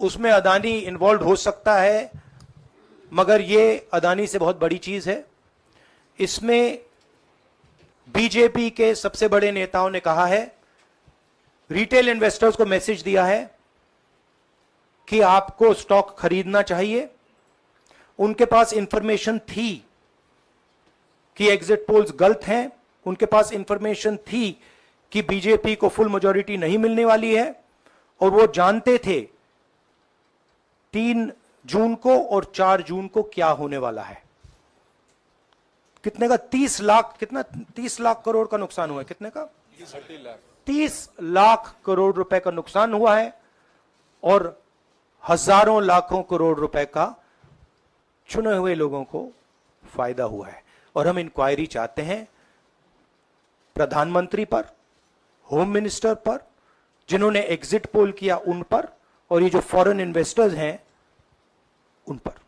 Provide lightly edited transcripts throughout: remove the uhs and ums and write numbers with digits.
उसमें अदानी इन्वॉल्व हो सकता है, मगर ये अदानी से बहुत बड़ी चीज है। इसमें बीजेपी के सबसे बड़े नेताओं ने कहा है, रिटेल इन्वेस्टर्स को मैसेज दिया है कि आपको स्टॉक खरीदना चाहिए। उनके पास इंफॉर्मेशन थी कि एग्जिट पोल्स गलत हैं, उनके पास इंफॉर्मेशन थी कि बीजेपी को फुल मेजॉरिटी नहीं मिलने वाली है, और वो जानते थे 3 जून को और 4 जून को क्या होने वाला है। कितने का? 30 लाख, कितना 30 लाख करोड़ का नुकसान हुआ है। कितने का? 30 लाख करोड़ रुपए का नुकसान हुआ है, और हजारों लाखों करोड़ रुपए का चुने हुए लोगों को फायदा हुआ है। और हम इंक्वायरी चाहते हैं प्रधानमंत्री पर, होम मिनिस्टर पर, जिन्होंने एग्जिट पोल किया उन पर, और ये जो फॉरेन इन्वेस्टर्स हैं उन पर।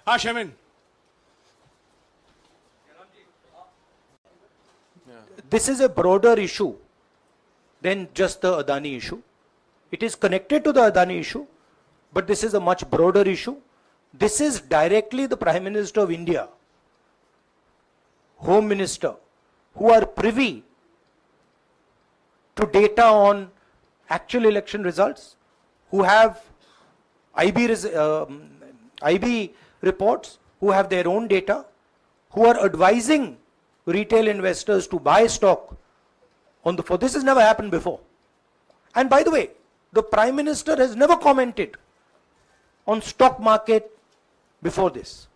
हाँ Shamin, this is a broader issue than just the Adani issue. It is connected to the Adani issue, but this is a much broader issue. This is directly the Prime Minister of India, Home Minister, who are privy to data on actual election results, who have IB reports, who have their own data, who are advising retail investors to buy stock on the floor. This has never happened before. And by the way, the Prime Minister has never commented on stock market before this.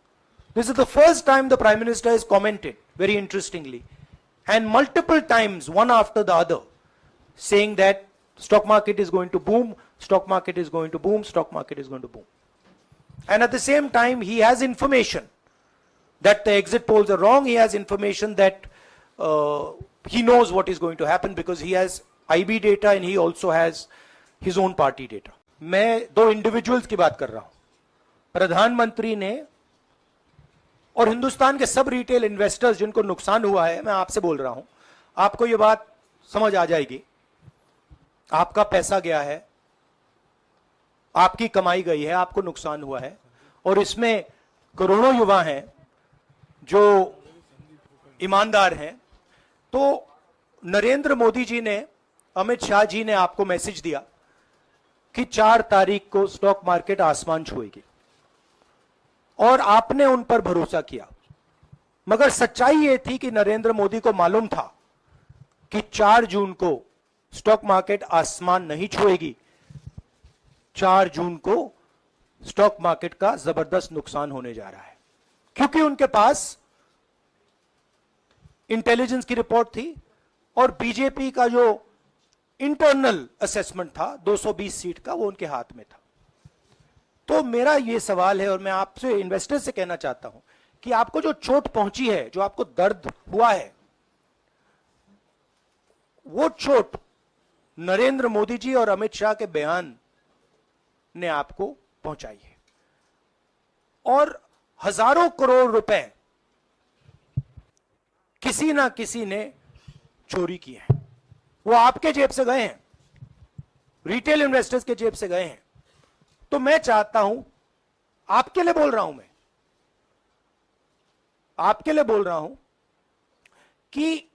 This is the first time the Prime Minister has commented, very interestingly, and multiple times, one after the other, saying that stock market is going to boom, stock market is going to boom, stock market is going to boom. And at the same time, he has information that the exit polls are wrong. He has information that he knows what is going to happen because he has IB data and he also has his own party data. मैं 2 individuals की बात कर रहा हूं, प्रधानमंत्री ने और हिंदुस्तान के सब रिटेल इन्वेस्टर्स जिनको नुकसान हुआ है। मैं आपसे बोल रहा हूं, आपको यह बात समझ आ जाएगी। आपका पैसा गया है, आपकी कमाई गई है, आपको नुकसान हुआ है, और इसमें करोड़ों युवा हैं जो ईमानदार हैं। तो नरेंद्र मोदी जी ने, अमित शाह जी ने आपको मैसेज दिया कि 4 तारीख को स्टॉक मार्केट आसमान छुएगी, और आपने उन पर भरोसा किया। मगर सच्चाई यह थी कि नरेंद्र मोदी को मालूम था कि 4 जून को स्टॉक मार्केट आसमान नहीं छुएगी। 4 जून को स्टॉक मार्केट का जबरदस्त नुकसान होने जा रहा है, क्योंकि उनके पास इंटेलिजेंस की रिपोर्ट थी और बीजेपी का जो इंटरनल असेसमेंट था 220 सीट का, वो उनके हाथ में था। तो मेरा यह सवाल है, और मैं आपसे इन्वेस्टर से कहना चाहता हूं कि आपको जो चोट पहुंची है, जो आपको दर्द हुआ है, वो चोट नरेंद्र मोदी जी और अमित शाह के बयान ने आपको पहुंचाई है। और हजारों करोड़ रुपए किसी ना किसी ने चोरी किए हैं। वो आपके जेब से गए हैं, रिटेल इन्वेस्टर्स के जेब से गए हैं। तो मैं चाहता हूं, आपके लिए बोल रहा हूं, मैं आपके लिए बोल रहा हूं कि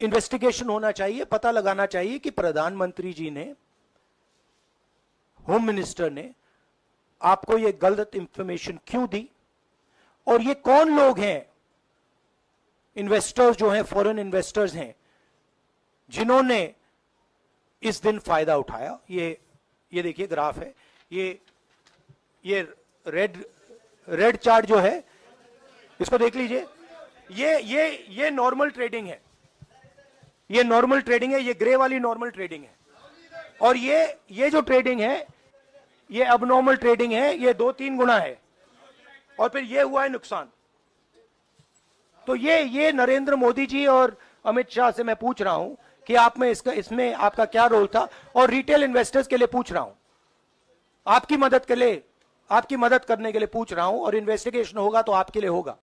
इन्वेस्टिगेशन होना चाहिए, पता लगाना चाहिए कि प्रधानमंत्री जी ने, होम मिनिस्टर ने आपको यह गलत इंफॉर्मेशन क्यों दी, और ये कौन लोग हैं, इन्वेस्टर्स जो हैं, फॉरेन इन्वेस्टर्स हैं, जिन्होंने इस दिन फायदा उठाया। ये देखिए ग्राफ है, ये रेड चार्ट जो है, इसको देख लीजिए। ये नॉर्मल ट्रेडिंग है, ये नॉर्मल ट्रेडिंग है, ये ग्रे वाली नॉर्मल ट्रेडिंग है, और ये जो ट्रेडिंग है, ये अबनॉर्मल ट्रेडिंग है, ये 2-3 गुना है, और फिर ये हुआ है नुकसान। तो ये नरेंद्र मोदी जी और अमित शाह से मैं पूछ रहा हूं कि आप में इसमें आपका क्या रोल था, और रिटेल इन्वेस्टर्स के लिए पूछ रहा हूं, आपकी मदद करने के लिए पूछ रहा हूं, और इन्वेस्टिगेशन होगा तो आपके लिए होगा।